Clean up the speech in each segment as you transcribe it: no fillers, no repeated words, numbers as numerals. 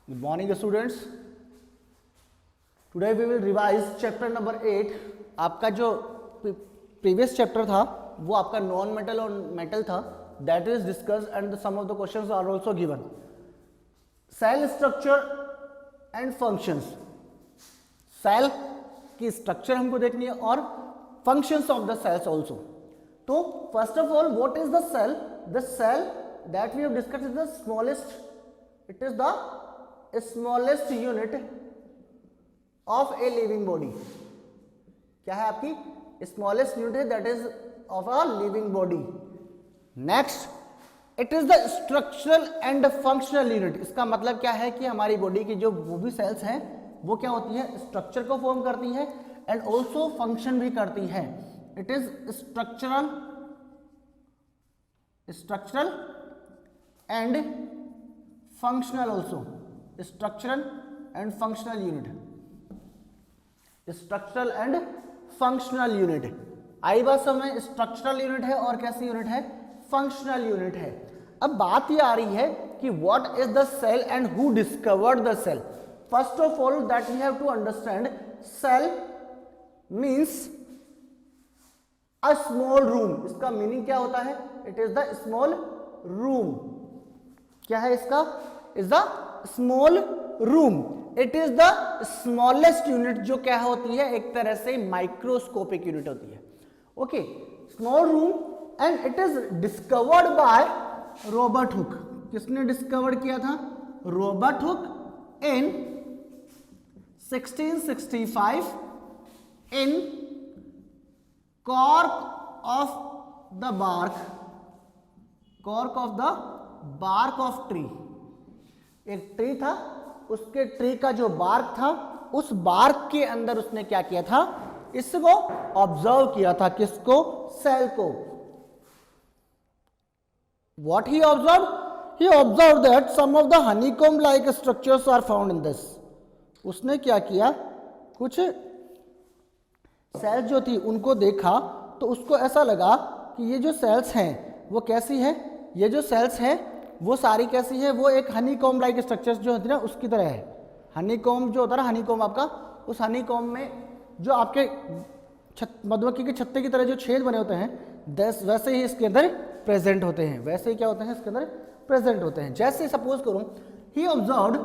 Good morning students. Today we will revise chapter number 8. आपका जो previous chapter था वो आपका नॉन मेटल और मेटल था, that is discussed and some of the questions are also given. Cell structure and functions. Cell की structure हमको देखनी है और functions of the cells also. तो first of all, what is the cell? The cell that we have discussed is the smallest. It is the smallest unit of a living body. क्या है आपकी smallest unit है, that is of a living body. Next, it is the structural and functional unit. इसका मतलब क्या है कि हमारी बॉडी की जो वो भी सेल्स हैं वो क्या होती है, स्ट्रक्चर को फॉर्म करती है एंड ऑल्सो फंक्शन भी करती है. It is structural and functional also. Structural and functional unit. Structural and functional unit. आई बात समझ में, स्ट्रक्चरल यूनिट है और कैसी यूनिट है, फंक्शनल यूनिट है. अब बात ये आ रही है कि what is the cell and who discovered the cell. First of all that we have to understand, cell means a small room. इसका मीनिंग क्या होता है, it is the small room. क्या है इसका, is the small room. It is the smallest unit जो क्या होती है, एक तरह से माइक्रोस्कोपिक यूनिट होती है. Okay, small room and it is discovered by Robert Hooke. किसने डिस्कवर किया था, Robert Hooke in 1665 in cork of the bark. Cork of the bark of tree. एक ट्री था, उसके ट्री का जो बार्क था, उस बार्क के अंदर उसने क्या किया था, इसको ऑब्जर्व किया था. किसको, सेल को. What he observed? He observed that some of the honeycomb like structures are found in this. उसने क्या किया, कुछ सेल्स जो थी उनको देखा तो उसको ऐसा लगा कि ये जो सेल्स हैं वो कैसी है, ये जो सेल्स हैं वो सारी कैसी है, वो एक हनीकॉम्ब लाइक स्ट्रक्चर्स जो होती है ना उसकी तरह है. हनीकॉम्ब जो होता है ना, हनीकॉम्ब आपका, उस हनीकॉम्ब में जो आपके मधुमक्खी के छत्ते की तरह जो छेद बने होते हैं, वैसे ही इसके अंदर प्रेजेंट होते हैं. वैसे ही क्या होते हैं, इसके अंदर प्रेजेंट होते हैं. जैसे सपोज करूं, he observed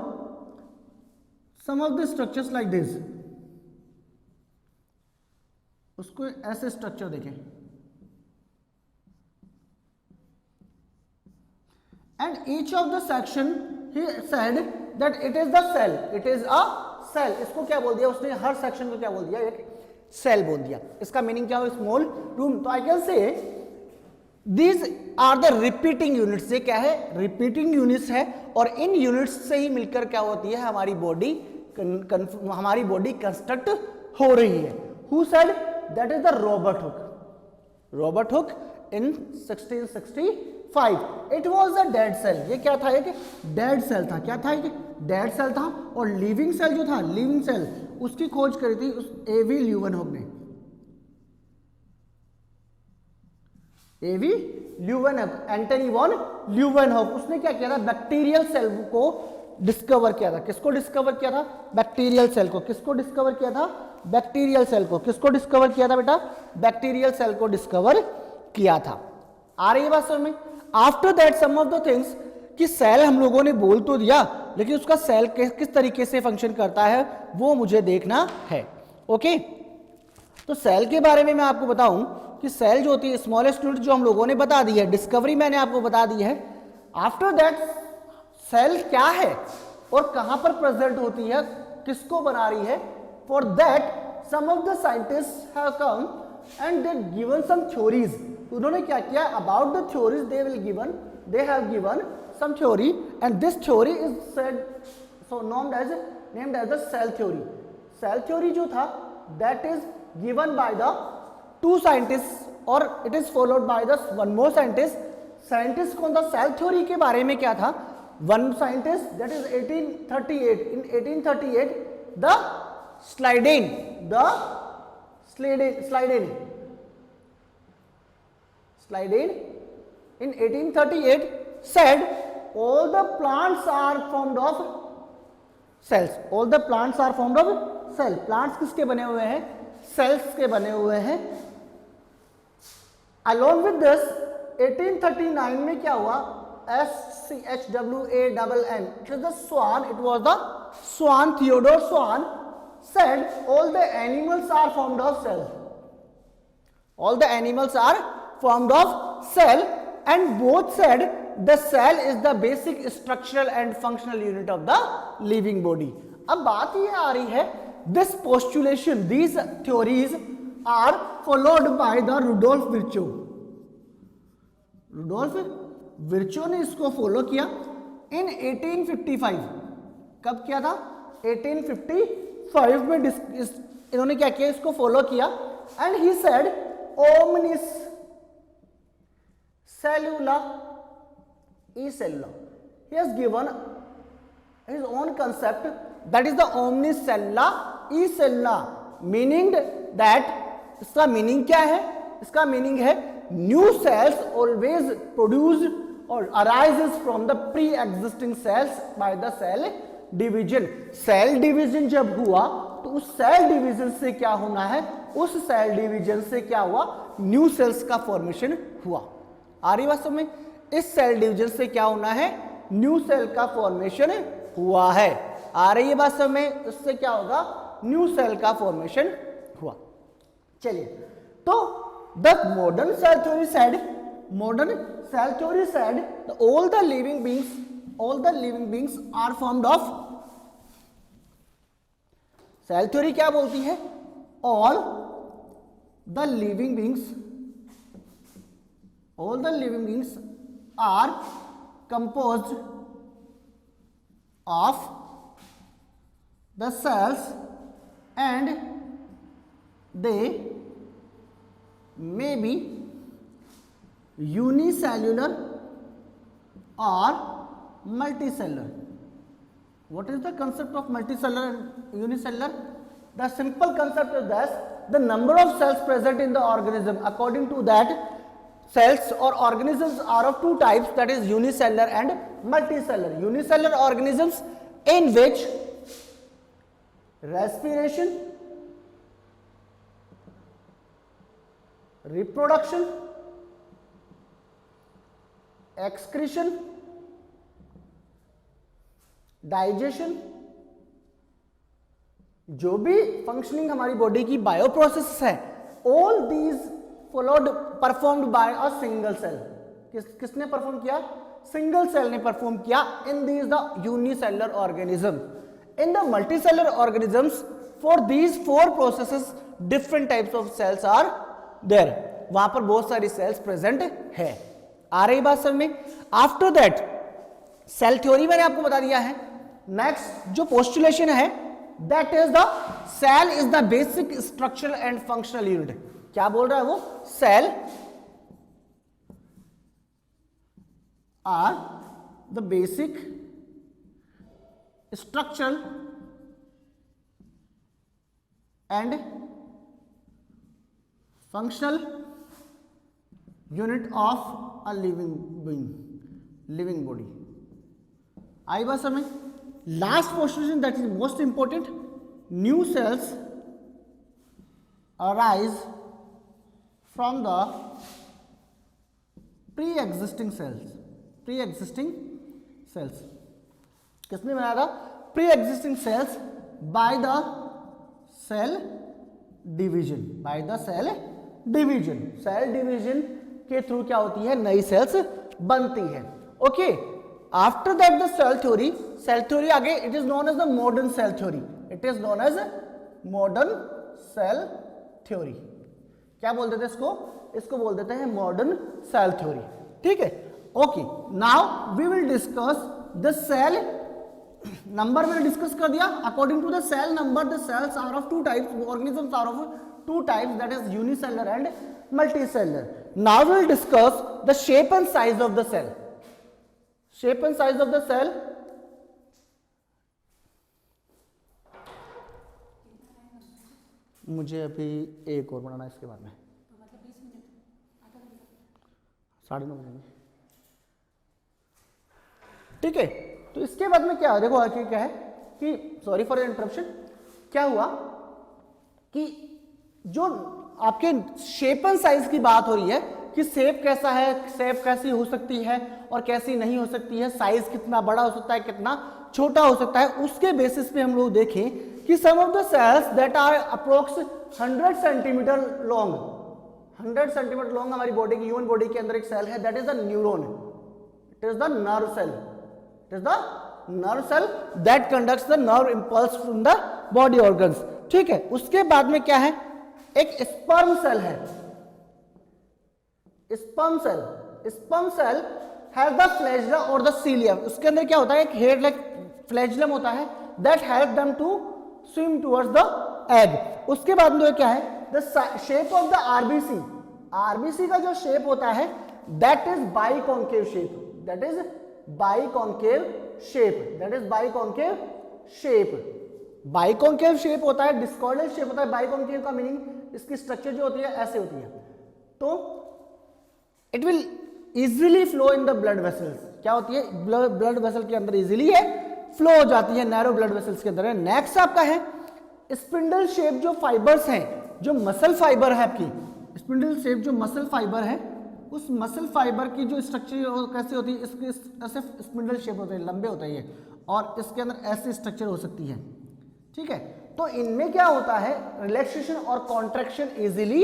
some of the structures like this. उसको ऐसे स्ट्रक्चर देखें and each of the section he said that it is the cell. It is a cell. इसको क्या बोल दिया उसने, हर सेक्शन को क्या बोल दिया, एक सेल बोल दिया. इसका मीनिंग क्या हो, स्मॉल रूम. तो आई कैन से these are the repeating units. ये क्या है, रिपीटिंग यूनिट्स है और इन यूनिट्स से ही मिलकर क्या होती है, हमारी बॉडी कंस्ट्रक्ट हो रही है. Who said? That is the Robert Hooke. Robert Hooke in 1665. It was a dead cell. ये क्या था, एक डेड सेल था. क्या था, एक डेड सेल था. और लिविंग सेल जो था, लिविंग सेल, उसकी खोज करी थी उस एवी ल्यूवेनहॉक ने. एवी ल्यूवेनहॉक, एंटनी वॉन ल्यूवेनहॉक. उसने क्या किया था, बैक्टीरियल सेल को डिस्कवर किया था. किसको डिस्कवर किया था, बैक्टीरियल सेल को. किसको डिस्कवर किया था, बैक्टीरियल सेल को. किसको डिस्कवर किया था बेटा, बैक्टीरियल सेल को डिस्कवर किया था. आ रही है बात समझ में. After that some of the things, कि सेल हम लोगों ने बोल तो दिया, लेकिन उसका सेल किस तरीके से फंक्शन करता है वो मुझे देखना है. ओके, तो सेल के बारे में मैं आपको बताऊं कि सेल जो होती है स्मॉलेस्ट यूनिट जो हम लोगों ने बता दी है, डिस्कवरी मैंने आपको बता दी है. आफ्टर दैट सेल क्या है और कहां पर प्रेजेंट होती है, किसको बना रही है, for that some of the scientist have come and they given some theories. उन्होंने क्या किया, about the theories they have given some theory and this theory is said so named as the cell theory. Cell theory जो था that is given by the two scientist और it is followed by the one more scientist. Scientist कौन था, cell theory के बारे में क्या था, one scientist, that is 1838. In 1838 the Slidin in 1838 said all the plants are formed of cells. All the plants are formed of cell. Plants किसके बने हुए हैं? Cells के बने हुए हैं. Along with this 1839 में क्या हुआ? SCHWANN, it is the Swan, it was the Swan, Theodore Swan said all the animals are formed of cell. All the animals are formed of cell, and both said the cell is the basic structural and functional unit of the living body. अब बात ये आ रही है, this postulation, these theories are followed by the Rudolf Virchow. Rudolf Virchow ने इसको follow किया in 1855. कब किया था? 1855 में इन्होंने क्या किया? इसको फॉलो किया, and he said omnis cellula e cellula. He has given his own concept, that is the omnis cellula e cellula, meaning that, इसका मीनिंग क्या है? इसका मीनिंग है new cells always produce or arises from the pre-existing cells by the cell division. Cell division जब हुआ तो उस cell division से क्या होना है? उस cell division से क्या हुआ? new cells का formation हुआ. आ रही बात समझ में? इस cell division से क्या होना है? new cell का formation हुआ है. आ रही है बात समझ में? इससे क्या होगा? new cell का formation हुआ. चलिए, तो the modern cell theory said that all the living beings are formed of, cell theory क्या बोलती है? all the living beings are composed of the cells and they may be unicellular or multicellular. What is the concept of multicellular and unicellular? The simple concept is that the number of cells present in the organism, according to that, cells or organisms are of two types, that is unicellular and multicellular. Unicellular organisms in which respiration, reproduction, excretion, digestion, जो भी functioning हमारी body की bio process है, all these followed performed by a single cell. किसने perform किया? Single cell ने perform किया in these the unicellular organism. In the multicellular organisms, for these four processes different types of cells are there. वहां पर बहुत सारी cells present है. आ रही बात समझ में? आफ्टर दैट सेल थ्योरी मैंने आपको बता दिया है. नेक्स्ट जो पोस्टुलेशन है, that is the cell is the basic structural and functional unit. क्या बोल रहा है वो? Cell are the basic structural and functional unit of a living body. आई बात समझ? Last postulation that is most important, new cells arise from the pre existing cells. किसने बनाया था? Pre existing cells by the cell division. Cell division के through क्या होती है? नई सेल्स बनती है. Okay, after that the cell theory आगे, it is known as the modern cell theory. क्या बोल देते हैं इसको? इसको बोल देते हैं मॉडर्न सेल थ्योरी. ठीक है. Okay, now we will discuss the cell number. मैंने डिस्कस कर दिया. According to the cell number, the cells are of two types, organisms are of two types, that is unicellular and multicellular. Now we will discuss the shape and size of the cell. मुझे अभी एक और बनाना है, इसके बाद में 9:30 बजेंगे. ठीक है. तो इसके बाद में क्या है? देखो आगे क्या है कि सॉरी फॉर इंटरप्शन, क्या हुआ कि जो आपके शेप एंड साइज की बात हो रही है कि शेप कैसा है, शेप कैसी हो सकती है और कैसी नहीं हो सकती है, साइज कितना बड़ा हो सकता है, कितना छोटा हो सकता है, उसके बेसिस पे हम लोग देखें कि some of the cells that are approx 100 centimetre long, 100 centimetre long हमारी बॉडी की, ह्यूमन बॉडी के अंदर एक सेल है, that is the neuron, it is the nerve cell, it is the nerve cell that conducts the nerve impulse from the body organs. ठीक है, उसके बाद में क्या है, एक स्पर्म सेल है, sperm cell, sperm cell has the flagella और द सीलियम, उसके अंदर क्या होता है, एक हेड लाइक फ्लैजिलम होता है that help them to swim towards the egg. उसके बाद में क्या है, the shape of the RBC, RBC का जो शेप होता है that is biconcave shape, that is biconcave shape, that is biconcave shape, biconcave shape होता है, डिस्कॉर्डल शेप होता है। बाइकॉन्केव का मीनिंग इसकी स्ट्रक्चर जो होती है ऐसे होती है, तो it will easily flow in the blood vessels, क्या होती है, ब्लड वेसल के अंदर इजीली है फ्लो हो जाती है, नैरो ब्लड वेसल्स के अंदर है। नेक्स्ट आपका है स्पिंडल शेप, जो फाइबर्स हैं, जो मसल फाइबर है आपकी, स्पिंडल शेप जो मसल फाइबर है, उस मसल फाइबर की जो स्ट्रक्चर कैसे होती है, इसकी ऐसे स्पिंडल शेप होते हैं, लंबे होते हैं ये, और इसके अंदर ऐसी स्ट्रक्चर हो सकती है। ठीक है, तो इनमें क्या होता है, रिलैक्सेशन और कॉन्ट्रैक्शन इजीली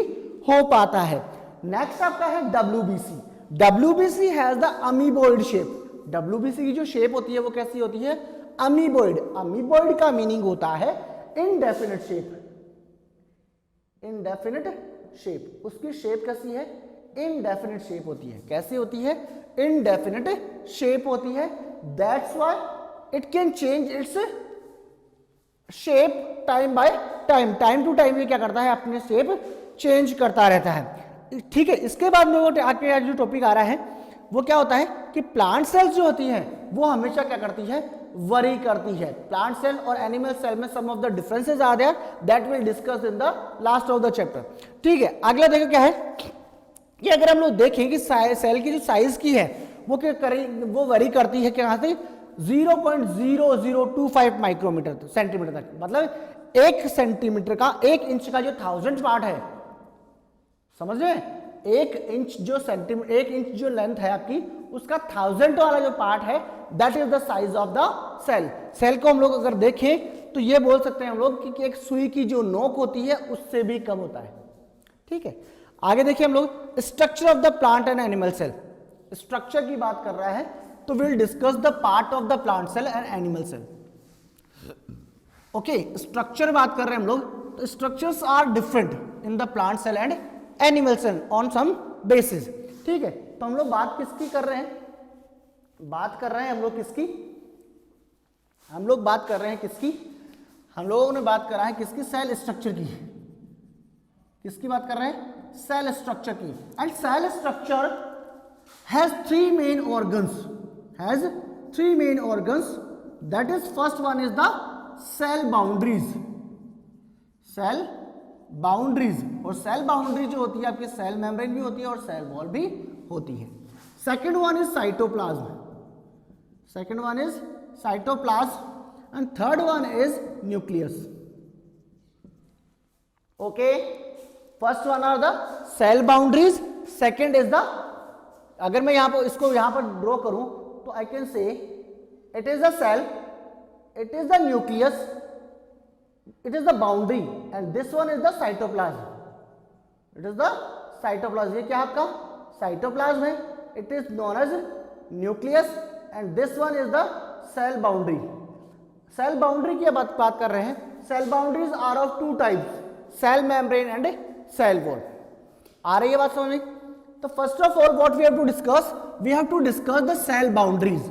हो पाता है। नेक्स्ट आपका है WBC, WBC has the amoeboid shape, WBC की जो शेप होती है वो कैसी होती है, अमीबॉइड, अमीबॉइड का मीनिंग होता है इनडेफिनिट शेप, इनडेफिनिट शेप, उसकी शेप कैसी है, इनडेफिनिट शेप होती है, कैसी होती है, इनडेफिनिट शेप होती है, that's why it can change its shape time by time, time to time ये क्या करता है, अपने शेप चेंज करता रहता है। ठीक है, इसके बाद में वो आगे जो टॉपिक आ रहा है वो क्या होता है कि प्लांट सेल्स जो होती हैं वो हमेशा क्या करती है, वरी करती है। प्लांट सेल और एनिमल सेल में some of the differences are there, that will discuss in the last of the chapter. ठीक है, अगला देखो क्या है कि अगर हम लोग देखें कि सेल की जो साइज की है वो क्या करें, वो वरी करती है कहाँ से, 0.0025 माइक्रोमीटर सेंटीमीटर तक, मतलब 1 सेंटीमीटर का, 1 इंच का जो 1000 पार्ट है, समझ रहे हैं, 1 इंच जो सेंटीमीटर, 1 इंच जो लेंथ है आपकी, उसका 1000 वाला जो पार्ट है that is the size of the cell. Cell को हम लोग अगर देखें तो ये बोल सकते हैं हम लोग कि एक सुई की जो नोक होती है उससे भी कम होता है। ठीक है, आगे देखिए हम लोग structure of the plant and animal cell, structure की बात कर रहा है तो will discuss the part of the plant cell and animal cell. Okay, structure बात कर रहे हैं हम लोग, तो structures are different in the plant cell and animal cell on some basis. ठीक है, तो हम लोग बात किसकी कर रहे हैं, बात कर रहे हैं हम लोग किसकी, हम लोग बात कर रहे हैं किसकी, हम लोगों ने बात करा है किसकी, सेल स्ट्रक्चर की, किसकी बात कर रहे हैं, सेल स्ट्रक्चर की। And cell structure has 3 main organs, has 3 main organs, that is first one is the cell boundaries, cell boundaries, और सेल बाउंड्री जो होती है आपकी सेल मेम्ब्रेन भी होती है और सेल वॉल भी होती है। Second one is cytoplasm, second one is cytoplasm and third one is nucleus. Okay, first one are the cell boundaries, second is the, अगर मैं यहां पर इसको यहां पर ड्रॉ करूं तो I can say it is the cell, it is the nucleus, it is the boundary and this one is the cytoplasm, it is the cytoplasm, ये क्या आपका cytoplasm है, it is known as nucleus and this one is the cell boundary। cell boundary की बात कर रहे हैं, cell boundaries are of 2 types, cell membrane and cell wall। आ रही है बात समझ में? तो first of all what we have to discuss, we have to discuss the cell boundaries,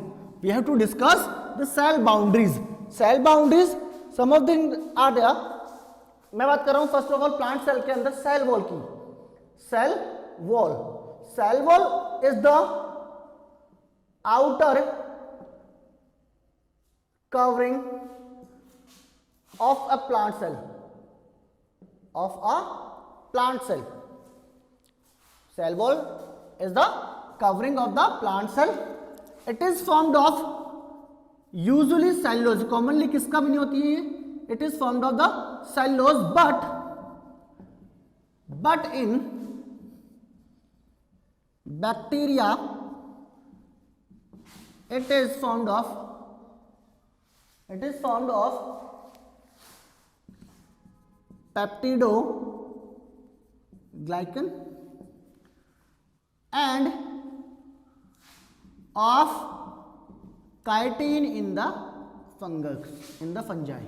we have to discuss the cell boundaries, cell boundaries some of them are there. मैं बात कर रहा हूं first of all plant cell के अंदर cell wall की, cell wall, cell wall is the outer covering of a plant cell, of a plant cell, cell wall is the covering of the plant cell, it is formed of usually cellulose, commonly किसका बनी होती है ये? It is formed of the cellulose, but in bacteria it is formed of peptidoglycan and of chitin in the fungi.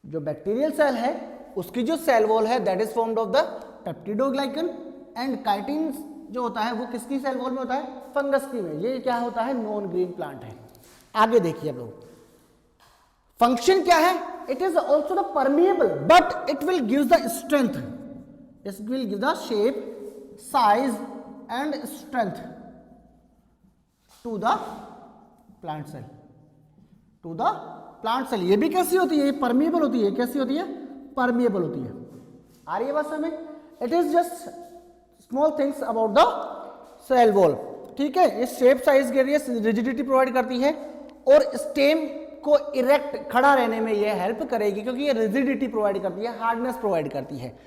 जो bacterial cell है उसकी जो cell wall है that is formed of the peptidoglycan, and chitin जो होता है वो किसकी सेल वॉल में होता है? फंगस की में. ये क्या होता है? नॉन ग्रीन प्लांट है. आगे देखिए अब लोग, फंक्शन क्या है? It is also the permeable but it will give the strength, it will give the shape, size and strength to the plant cell, ये भी कैसी होती है? ये परमिएबल होती है. कैसी होती है? परमिएबल होती है. आ रही है बात समझ? It is just small things about the cell wall. ठीक है, ये शेप, साइज के लिए रिजिडिटी प्रोवाइड करती है और स्टेम को इरेक्ट खड़ा रहने में ये हेल्प करेगी क्योंकि ये रिजिडिटी प्रोवाइड करती है, हार्डनेस प्रोवाइड करती है.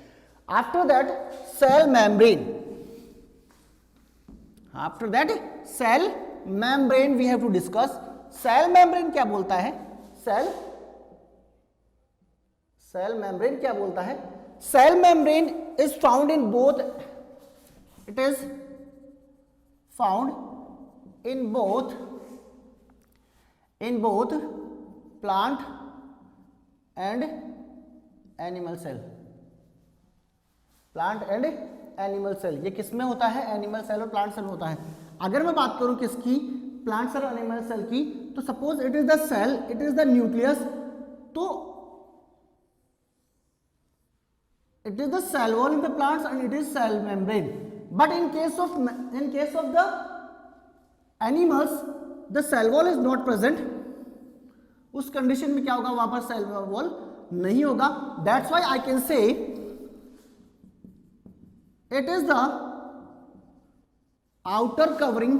After that cell membrane we have to discuss. Cell membrane क्या बोलता है? सेल मेम्ब्रेन क्या बोलता है? Cell membrane is found in both, it is found in both plant and animal cell. ये किस में होता है? एनिमल सेल और प्लांट सेल होता है. अगर मैं बात करूं किसकी? प्लांट सेल और एनिमल सेल की, तो suppose it is the cell, it is the nucleus, तो it is the cell wall in the plants and it is cell membrane. But in case of the animals, the cell wall is not present. उस condition में क्या होगा? वहां पर cell wall नहीं होगा. That's why I can say it is the outer covering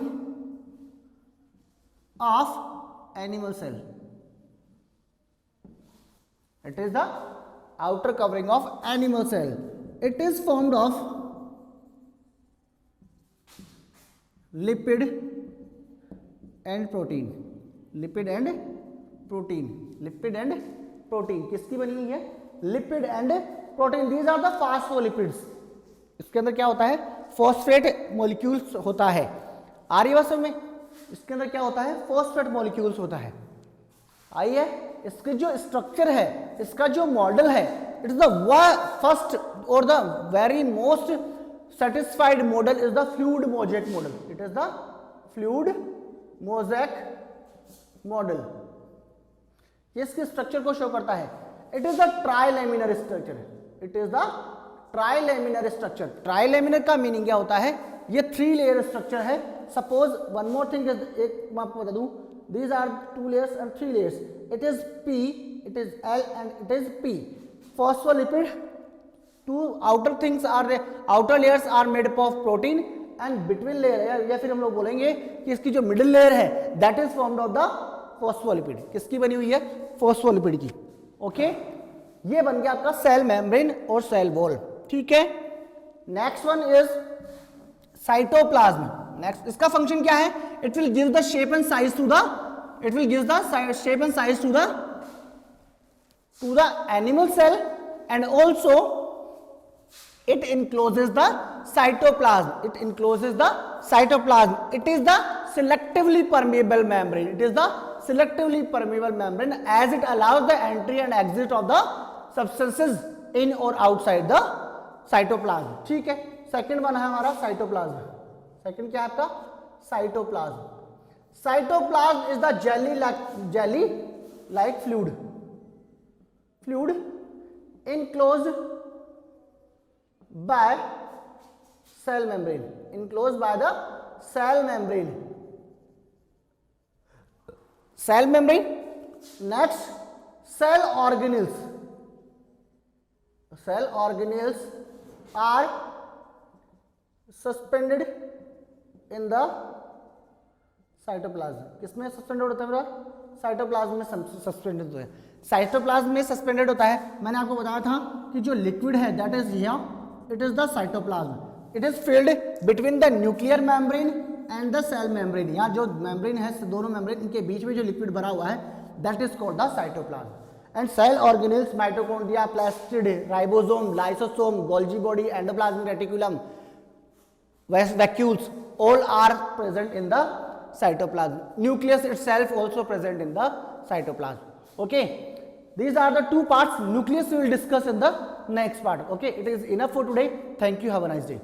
of animal cell. It is the outer covering of animal cell. It is formed of lipid and protein. किसकी बनी हुई है? Lipid and protein. These are the phospholipids. इसके अंदर क्या होता है? Phosphate molecules होता है. आ रही बात में? इसके अंदर क्या होता है? फॉस्फेट मॉलिक्यूल्स होता है. आई है? इसके जो स्ट्रक्चर है, इसका जो मॉडल है, इट इज द फर्स्ट और the very most satisfied model is the fluid mosaic model. It is the fluid mosaic model. ये इसके स्ट्रक्चर को शो करता है. It is the trilaminar structure. Trilaminar का मीनिंग क्या होता है? ये 3 लेयर स्ट्रक्चर है. Suppose one more thing is, एक मैं आपको बता दूं, these are 2 layers and 3 layers. It is P, it is L and it is P. Phospholipid, 2 outer layers are made up of protein and between layer, या फिर हम लोग बोलेंगे कि इसकी जो मिडिल लेयर है that is formed of the phospholipid. किसकी बनी हुई है? फोस्फोलिपिड की. ओके, ये बन गया आपका सेल मेम्ब्रेन और सेल वॉल. ठीक है. Next one is cytoplasm. Next, इसका फंक्शन क्या है? It will give the shape and size to the animal cell and also it encloses the cytoplasm. It is the selectively permeable membrane as it allows the entry and exit of the substances in or outside the cytoplasm. ठीक है. Second one है हमारा cytoplasm. Second क्या है आपका? Cytoplasm. Cytoplasm is the jelly like fluid enclosed by cell membrane. Next, cell organelles are suspended in the cytoplasm किसमें suspended होता है मेरा? साइटोप्लाज्म में सस्पेंडेड होता है। साइटोप्लाज्म में सस्पेंडेड होता है, मैंने आपको बताया था कि जो लिक्विड है that is here it is the cytoplasm, it is filled between the nuclear membrane and the cell membrane. यहाँ जो मेम्ब्रेन है, दोनों मेम्ब्रेन, इनके बीच में जो लिक्विड भरा हुआ है that is called the cytoplasm. And cell organelles, mitochondria, plastid, ribosome, lysosome, Golgi body, endoplasmic reticulum, vacuoles, all are present in the cytoplasm. Nucleus itself also present in the cytoplasm. Okay, these are the two parts. Nucleus we will discuss in the next part. Okay, it is enough for today. Thank you. Have a nice day.